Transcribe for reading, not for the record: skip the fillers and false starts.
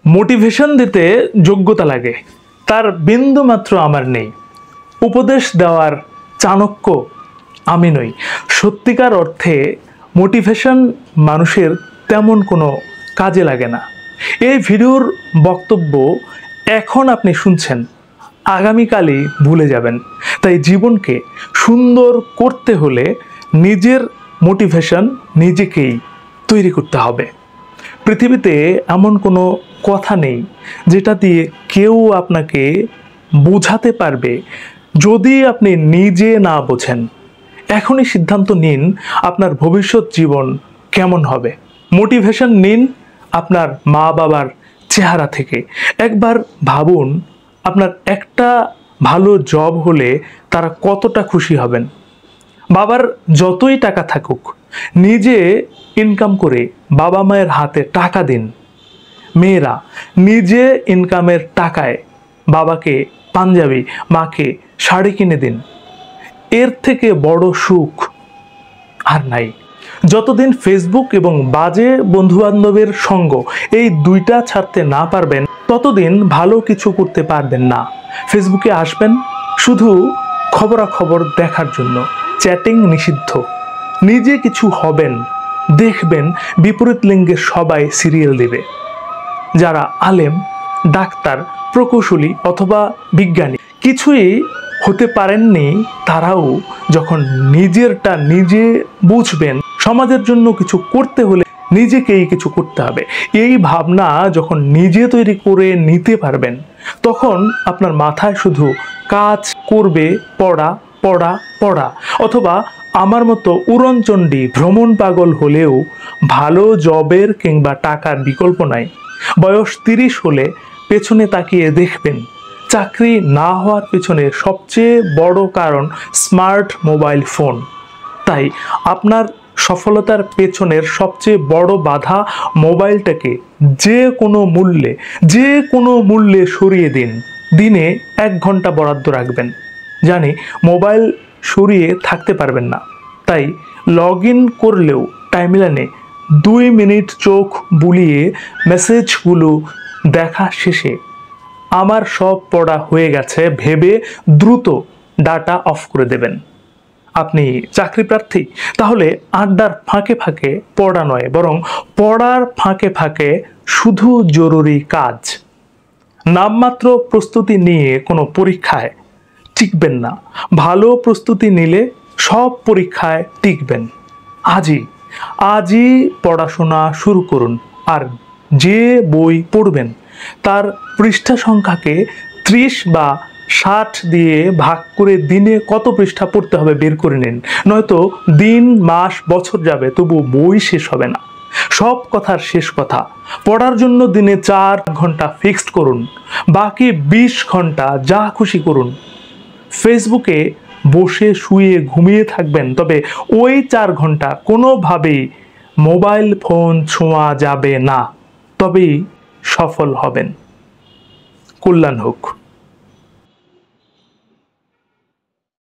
Motivation দিতে যোগ্যতা লাগে, তার বিন্দু মাত্র আমার নেই। উপদেশ দেওয়ার চাণক্য আমি নই। সত্যিকার অর্থে মোটিভেশন মানুষের তেমন কোনো কাজে লাগে না। এই ভিডিওর বক্তব্য এখন আপনি শুনছেন, আগামীকালই ভুলে যাবেন। তাই জীবনকে সুন্দর করতে হলে নিজের মোটিভেশন নিজেকেই তৈরি করতে হবে। পৃথিবীতে এমন কোনো কথা নেই যেটা দিয়ে কেউ আপনাকে বোঝাতে পারবে যদি আপনি নিজে না বোঝেন। এখনই সিদ্ধান্ত নিন আপনার ভবিষ্যৎ জীবন কেমন হবে। মোটিভেশন নিন আপনার মা বাবার চেহারা থেকে। একবার ভাবুন, আপনার একটা ভালো জব হলে তারা কতটা খুশি হবেন। বাবার যতই টাকা থাকুক, নিজে ইনকাম করে বাবা মায়ের হাতে টাকা দিন। মেয়েরা নিজে ইনকামের টাকায় বাবাকে পাঞ্জাবি, মাকে শাড়ি কিনে দিন। এর থেকে বড় সুখ আর নাই। যতদিন ফেসবুক এবং বাজে বন্ধুবান্ধবের সঙ্গ এই দুইটা ছাড়তে না পারবেন, ততদিন ভালো কিছু করতে পারবেন না। ফেসবুকে আসবেন শুধু খবরাখবর দেখার জন্য, চ্যাটিং নিষিদ্ধ। নিজে কিছু হবেন, দেখবেন বিপরীত লিঙ্গের সবাই সিরিয়াল দেবে। যারা আলেম, ডাক্তার, প্রকৌশলী অথবা বিজ্ঞানী কিছুই হতে পারেননি, তারাও যখন নিজেরটা নিজে বুঝবেন, সমাজের জন্য কিছু করতে হলে নিজেকেই কিছু করতে হবে, এই ভাবনা যখন নিজে তৈরি করে নিতে পারবেন, তখন আপনার মাথায় শুধু কাজ করবে পড়া পড়া পড়া। অথবা আমার মতো উড়নচণ্ডী ভ্রমণ পাগল হলেও ভালো জবের কিংবা টাকার বিকল্প নাই। বয়স 30 হলে পেছনে তাকিয়ে দেখবেন, চাকরি না হওয়ার পেছনে সবচেয়ে বড় কারণ স্মার্ট মোবাইল ফোন। তাই আপনার সফলতার পেছনের সবচেয়ে বড় বাধা মোবাইলটাকে যে কোনো মূল্যে সরিয়ে দিন। দিনে 1 ঘন্টা বরাদ্দ রাখবেন। জানি মোবাইল সরিয়ে থাকতে পারবেন না, তাই লগ ইন করলেও টাইমলাইনে 2 মিনিট চোখ বুলিয়ে মেসেজগুলো দেখা শেষে আমার সব পড়া হয়ে গেছে ভেবে দ্রুত ডাটা অফ করে দেবেন। আপনি চাকরি প্রার্থী? তাহলে আড্ডার ফাঁকে ফাঁকে পড়া নয়, বরং পড়ার ফাঁকে ফাঁকে শুধু জরুরি কাজ। নামমাত্র প্রস্তুতি নিয়ে কোনো পরীক্ষায় টিকবেন না। ভালো প্রস্তুতি নিলে সব পরীক্ষায় টিকবেন। আজই পড়াশোনা শুরু করুন। আর যে বই পড়বেন তার পৃষ্ঠা সংখ্যাকে 30 বা 60 দিয়ে ভাগ করে দিনে কত পৃষ্ঠা পড়তে হবে বের করে নিন। নয়তো দিন, মাস, বছর যাবে, তবু বই শেষ হবে না। সব কথার শেষ কথা, পড়ার জন্য দিনে 4 ঘন্টা ফিক্সড করুন, বাকি 20 ঘন্টা যা খুশি করুন। ফেসবুকে বসে শুয়ে ঘুমিয়ে থাকবেন, তবে ওই 4 ঘন্টা কোনোভাবেই মোবাইল ফোন ছোঁয়া যাবে না। তবেই সফল হবেন। কল্যাণ হোক।